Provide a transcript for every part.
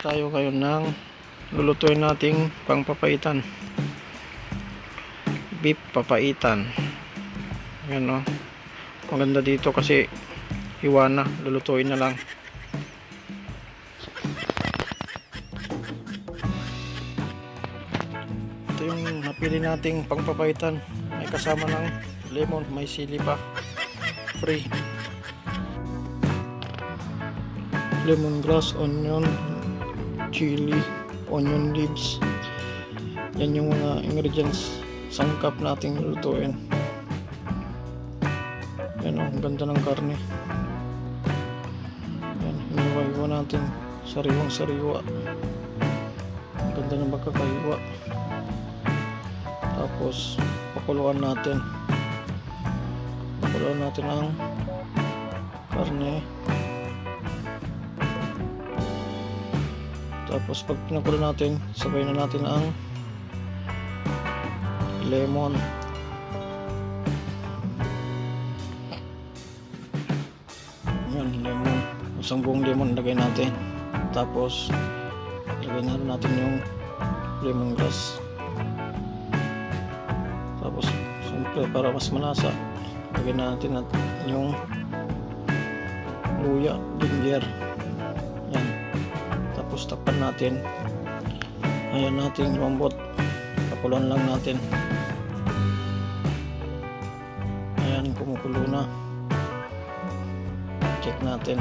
tayo ngayon ng lulutuin nating pangpapaitan, beef papaitan. Yan o, maganda dito kasi hiwa na, lulutuin na lang. Ito yung napili nating pangpapaitan, may kasama ng lemon, may sili pa, free. Lemongrass, onion, chili, onion leaves. Yan yung mga ingredients sangkap nating lutuin. Yan o, ang ganda ng karne. Yan, hiniwa-hiwa natin sariwang sariwa. Ang ganda ng pagkakahiwa. Tapos pakuluan natin ang karne. Tapos pag pinakulo natin, sabay na natin ang lemon. Yan, lemon. Isang buong lemon lagay natin. Tapos lagay na natin yung lemongrass. Tapos siyempre para mas malasa, lagay natin yung luya, ginger. Yan. Tapos takpan natin. Ayan natin lumambot. Pakuluan lang natin. Ayan, kumukulo na. Check natin.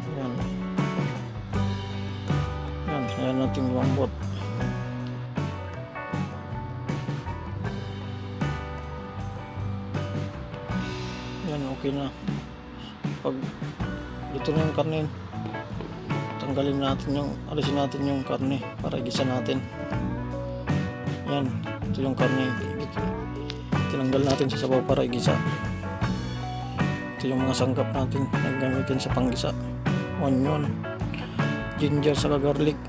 Ayan. Ayan natin lumambot. Ayan, okay na. Pag dito na yung karne, tanggalin natin alisin natin yung karne para igisa natin. Yan, ito yung karne, tinanggal natin sa sabaw para igisa. Ito yung mga sangkap natin na gamitin sa panggisa: onion, ginger, saka garlic.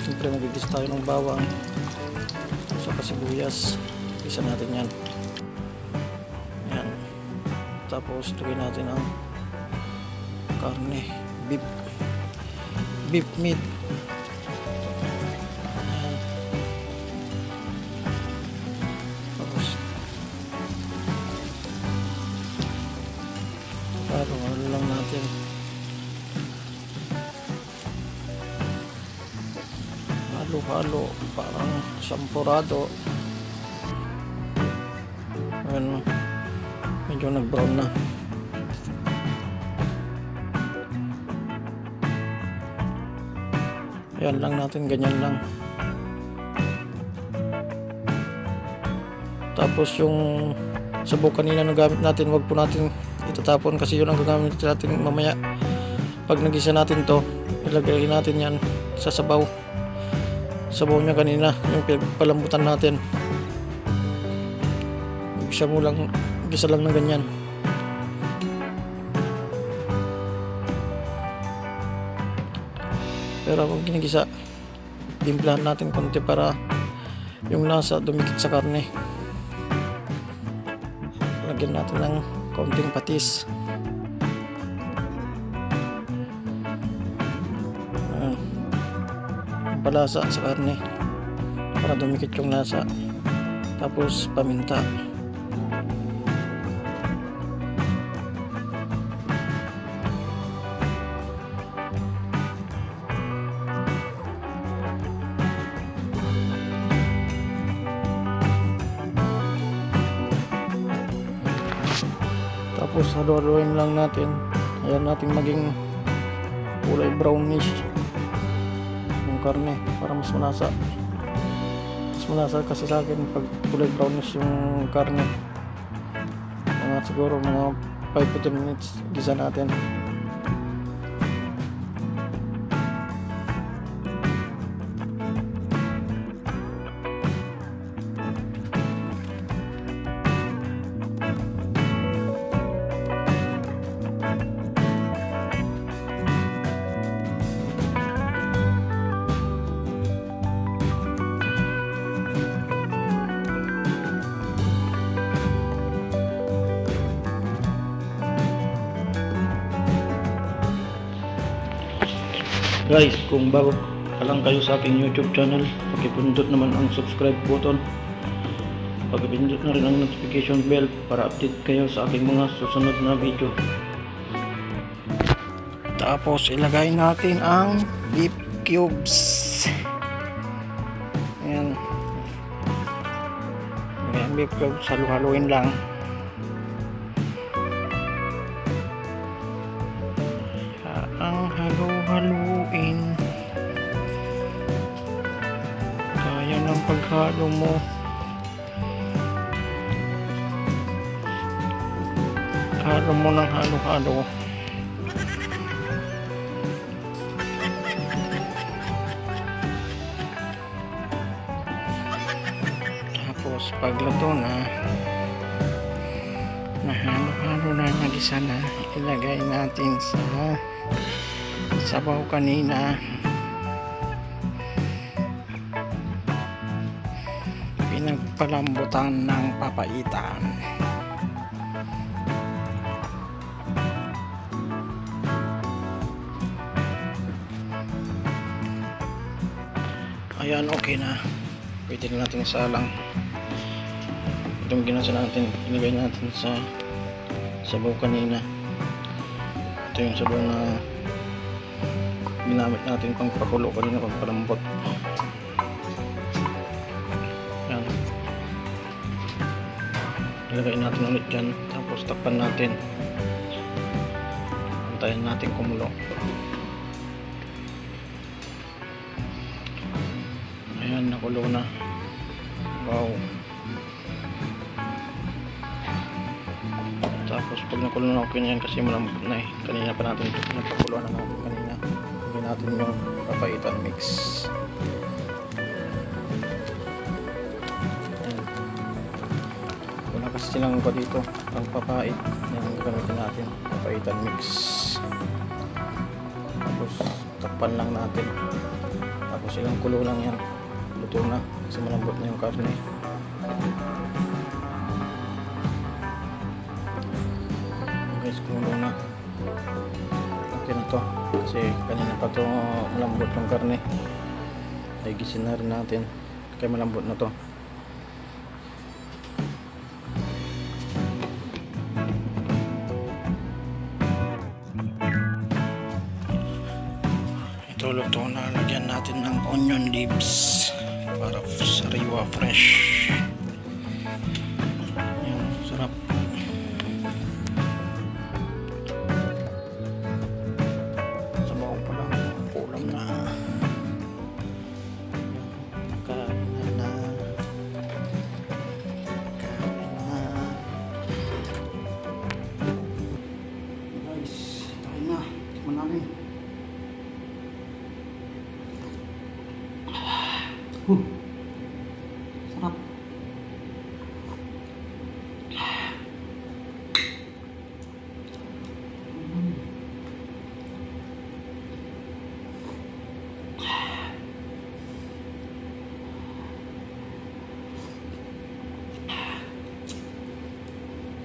Siyempre magigisa tayo ng bawang saka sibuyas. Igisa natin yan. Tapos lagyan natin ang karne, beef meat. Ayan. Tapos halo lang natin. Halo parang sampurado. Ayan, medyo nag-brown na. Ayan lang natin, ganyan lang. Tapos yung sabaw kanina na gamit natin, wag po natin itatapon kasi yun ang gagamit natin mamaya. Pag nagisa natin to, ilagay natin yan sa sabaw niya kanina, yung palambutan natin. Gisa lang na ganyan. Pero kung ginigisa, timplahan natin konti para yung lasa dumikit sa karne. Lagyan natin ng konting patis. Palasa sa karne para dumikit yung lasa. Tapos paminta. Tapos halo-haloin lang natin. Ayan natin maging kulay brownish yung karne para mas malasa. Mas malasa kasi sa akin pag kulay brownish yung karne. Siguro mga 5 to 10 minutes gisa natin. Guys, kung bago pa lang kayo sa aking YouTube channel, pakipindot naman ang subscribe button. Pakipindot na rin ang notification bell para update kayo sa aking mga susunod na video. Tapos ilagay natin ang beef cubes. Ayan. Ayan, beef cubes, halu-haluin lang. Ang halu-haluin, kaya ng paghalo mo. Halo mo ng halo-halo. Tapos pagluto na, halo-halo na, nagisa na, ilagay natin sa sabaw kanina. Pinagpalambutan ng papaitan. Ayan, okay na. Pwede na natin isalang. Itong ginasa natin, ilagay natin sa sabaw kanina. Ito yung sabaw na ginamit natin pang pakulo kanina, pang palambot. Ayan. Ilagay natin ulit dyan, tapos takpan natin. Antayin natin kumulo. Ayan, nakulo na. Wow. Tapos pag nakulo na, okay na yan kasi malambot na eh. Kanina pa natin ito napakuluan na natin kanina. Lagyan natin yung papaitan mix. Ayan. Wala kasi silang ko dito ang papait. Yan ang gagamitin natin, papaitan mix. Tapos takpan lang natin. Tapos ilang kulo lang yan, luto na kasi malambot na yung karne. Guys, kumulo na, okay na to kasi kanina pa to malambot yung karne. Ay gisin na rin natin kaya malambot na to. Ito luto na, lagyan natin ng onion leaves para sariwa fresh. Yan, sarap. Sabaw pa lang, ulam na. Kain na. Guys, kain na. Tikman namin. Sarap.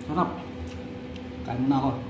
Sarap. Kain na ako.